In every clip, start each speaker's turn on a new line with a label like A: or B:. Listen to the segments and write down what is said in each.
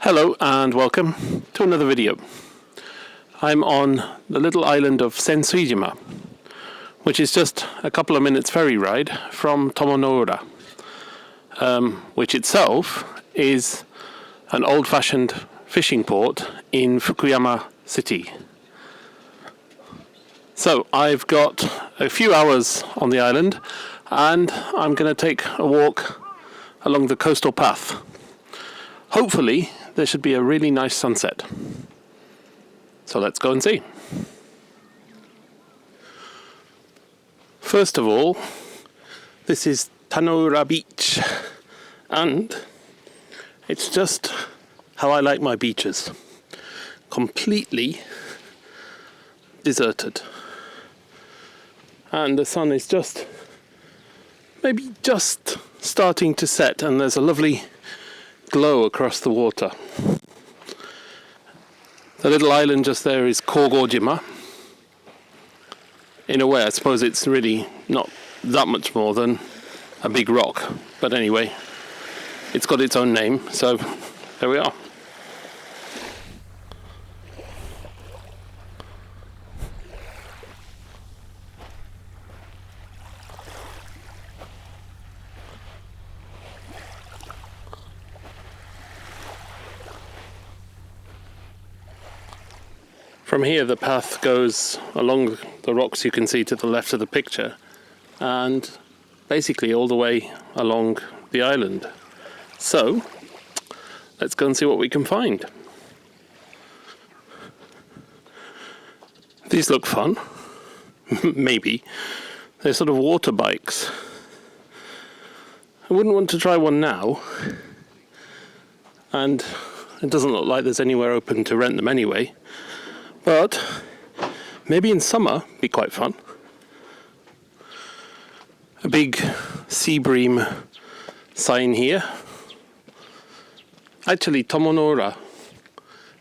A: Hello and welcome to another video. I'm on the little island of Sensuijima, which is just a couple of minutes ferry ride from Tomonoura, which itself is an old-fashioned fishing port in Fukuyama city. So I've got a few hours on the island and I'm going to take a walk along the coastal path. Hopefully there should be a really nice sunset. So let's go and see. First of all, this is Tomonoura beach, and it's just how I like my beaches. Completely deserted. And the sun is maybe just starting to set, and there's a lovely glow across the water. The little island just there is Kogojima. In a way, I suppose it's really not that much more than a big rock. But anyway, it's got its own name, so there we are. From here the path goes along the rocks you can see to the left of the picture, and basically all the way along the island. So let's go and see what we can find. These look fun. Maybe. They're sort of water bikes. I wouldn't want to try one now, and it doesn't look like there's anywhere open to rent them anyway. But maybe in summer be quite fun. A big sea bream sign here. Actually, Tomonoura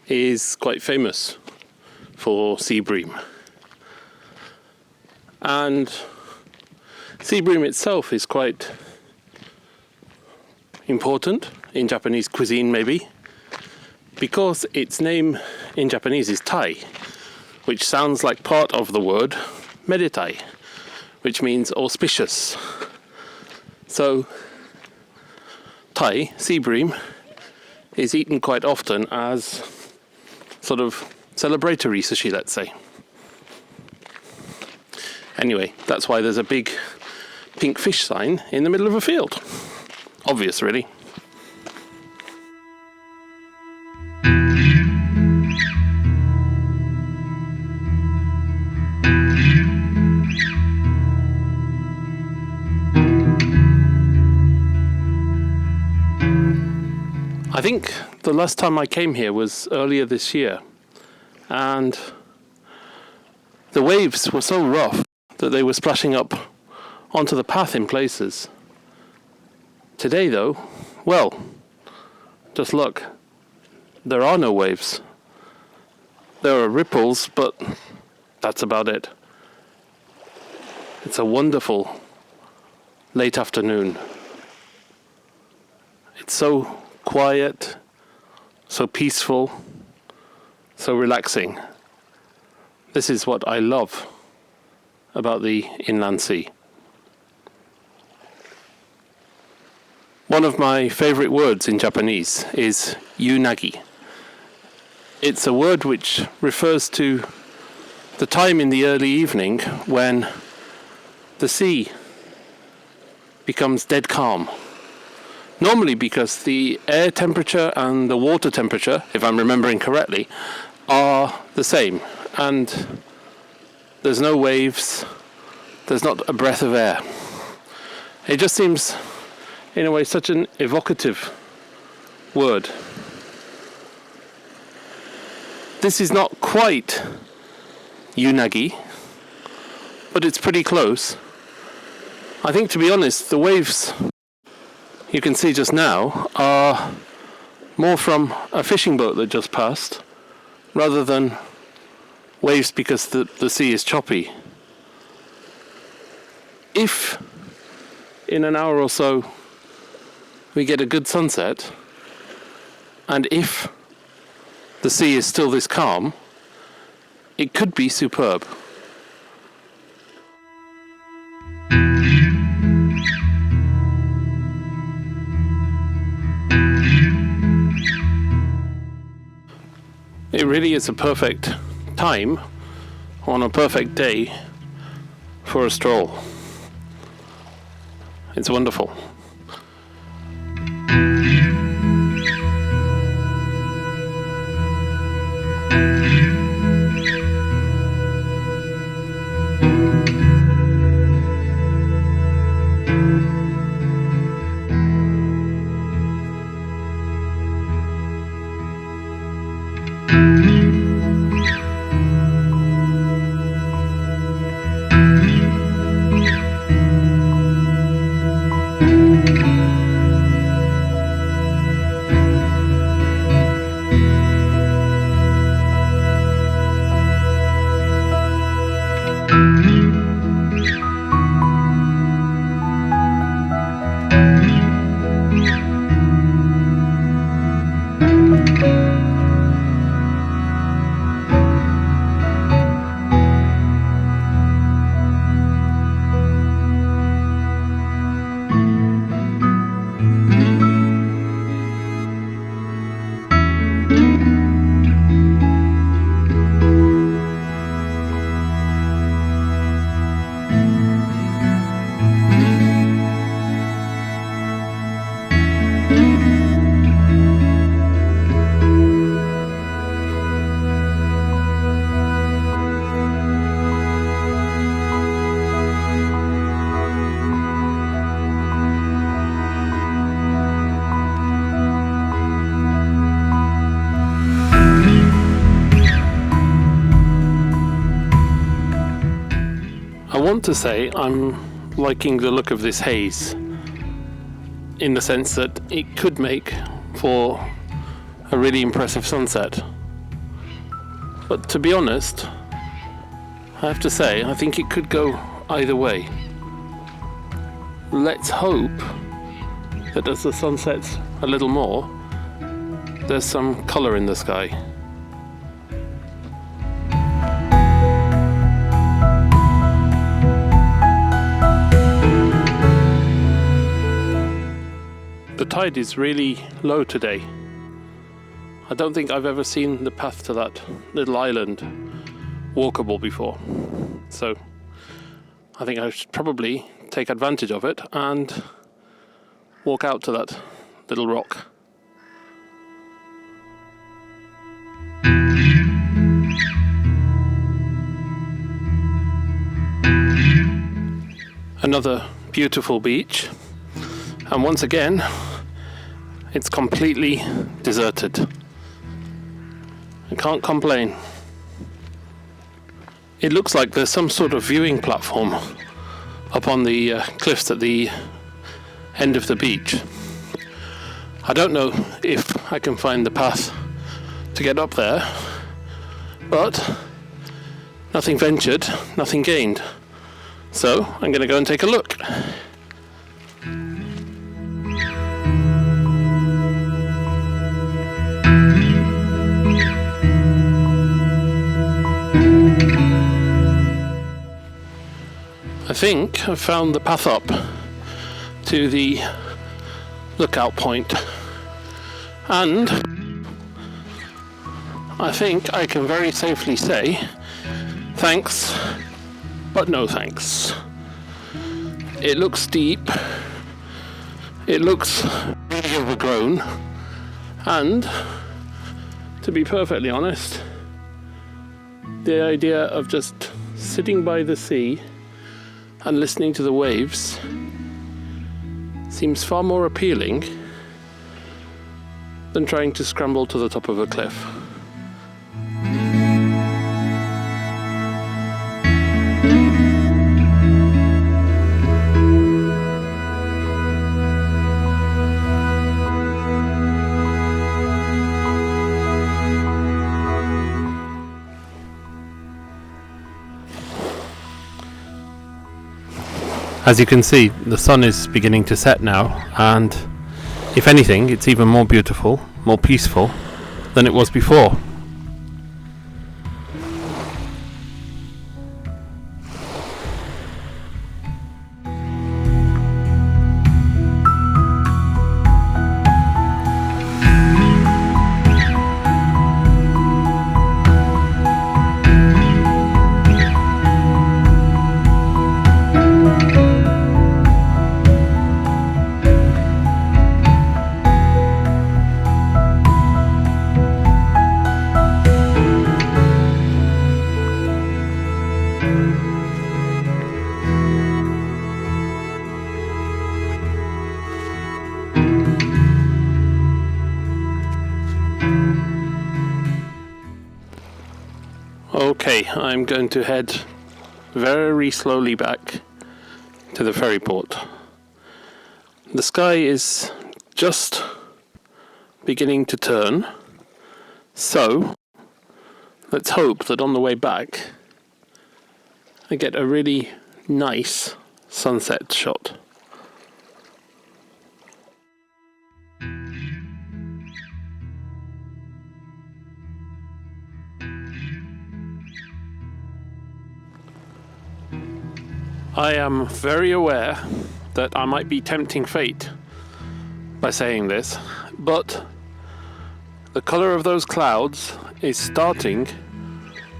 A: is quite famous for sea bream. And sea bream itself is quite important in Japanese cuisine, maybe, because its name in Japanese is Tai, which sounds like part of the word meditai, which means auspicious. So Tai, sea bream, is eaten quite often as sort of celebratory sushi, let's say. Anyway, that's why there's a big pink fish sign in the middle of a field. Obvious, really. I think the last time I came here was earlier this year, and the waves were so rough that they were splashing up onto the path in places. Today though, well, just look, there are no waves. There are ripples, but that's about it. It's a wonderful late afternoon. It's so quiet, so peaceful, so relaxing. This is what I love about the inland sea. One of my favorite words in Japanese is yunagi. It's a word which refers to the time in the early evening when the sea becomes dead calm. Normally because the air temperature and the water temperature, if I'm remembering correctly, are the same, and there's no waves, there's not a breath of air. It just seems, in a way, such an evocative word. This is not quite yunagi, but it's pretty close. I think, to be honest, the waves you can see just now are more from a fishing boat that just passed, rather than waves because the sea is choppy. If in an hour or so we get a good sunset, And if the sea is still this calm, it could be superb. It really is a perfect time on a perfect day for a stroll. It's wonderful. I want to say I'm liking the look of this haze, in the sense that it could make for a really impressive sunset. But to be honest, I have to say, I think it could go either way. Let's hope that as the sun sets a little more, there's some colour in the sky. The tide is really low today. I don't think I've ever seen the path to that little island walkable before. So I think I should probably take advantage of it and walk out to that little rock. Another beautiful beach. And once again, it's completely deserted. I can't complain. It looks like there's some sort of viewing platform up on the cliffs at the end of the beach. I don't know if I can find the path to get up there, but nothing ventured, nothing gained. So I'm going to go and take a look. I think I've found the path up to the lookout point, and I think I can very safely say thanks, but no thanks. It looks steep, it looks really overgrown, and to be perfectly honest, the idea of just sitting by the sea and listening to the waves seems far more appealing than trying to scramble to the top of a cliff. As you can see, the sun is beginning to set now, and if anything, it's even more beautiful, more peaceful than it was before. Okay, I'm going to head very slowly back to the ferry port. The sky is just beginning to turn, so let's hope that on the way back I get a really nice sunset shot. I am very aware that I might be tempting fate by saying this, but the colour of those clouds is starting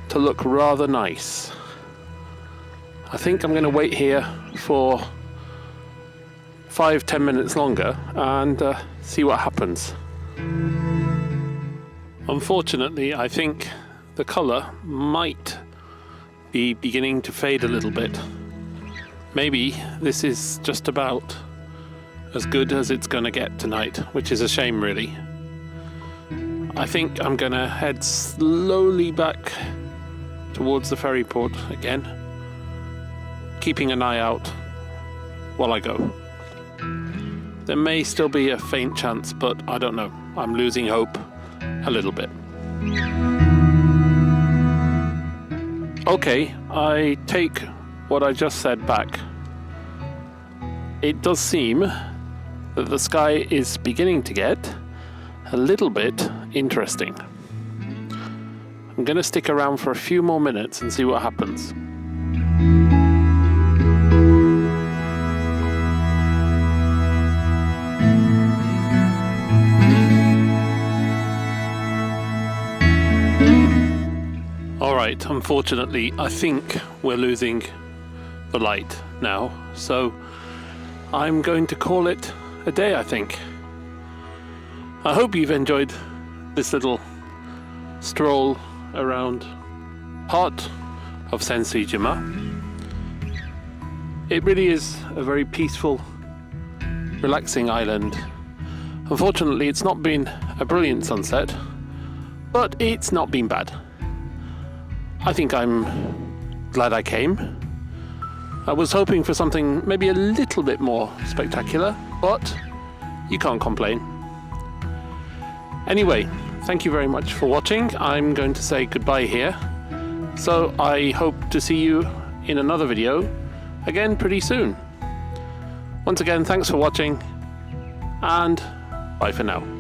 A: to look rather nice. I think I'm going to wait here for 5-10 minutes longer and see what happens. Unfortunately, I think the colour might be beginning to fade a little bit. Maybe this is just about as good as it's going to get tonight, which is a shame really. I think I'm going to head slowly back towards the ferry port again, keeping an eye out while I go. There may still be a faint chance, but I don't know. I'm losing hope a little bit. Okay, I take what I just said back. It does seem that the sky is beginning to get a little bit interesting. I'm going to stick around for a few more minutes and see what happens. Alright, unfortunately, I think we're losing the light now, so I'm going to call it a day, I think. I hope you've enjoyed this little stroll around part of Sensuijima. It really is a very peaceful, relaxing island. Unfortunately, it's not been a brilliant sunset, but it's not been bad. I think I'm glad I came. I was hoping for something maybe a little bit more spectacular, but you can't complain. Anyway, thank you very much for watching. I'm going to say goodbye here. So I hope to see you in another video again pretty soon. Once again, thanks for watching, and bye for now.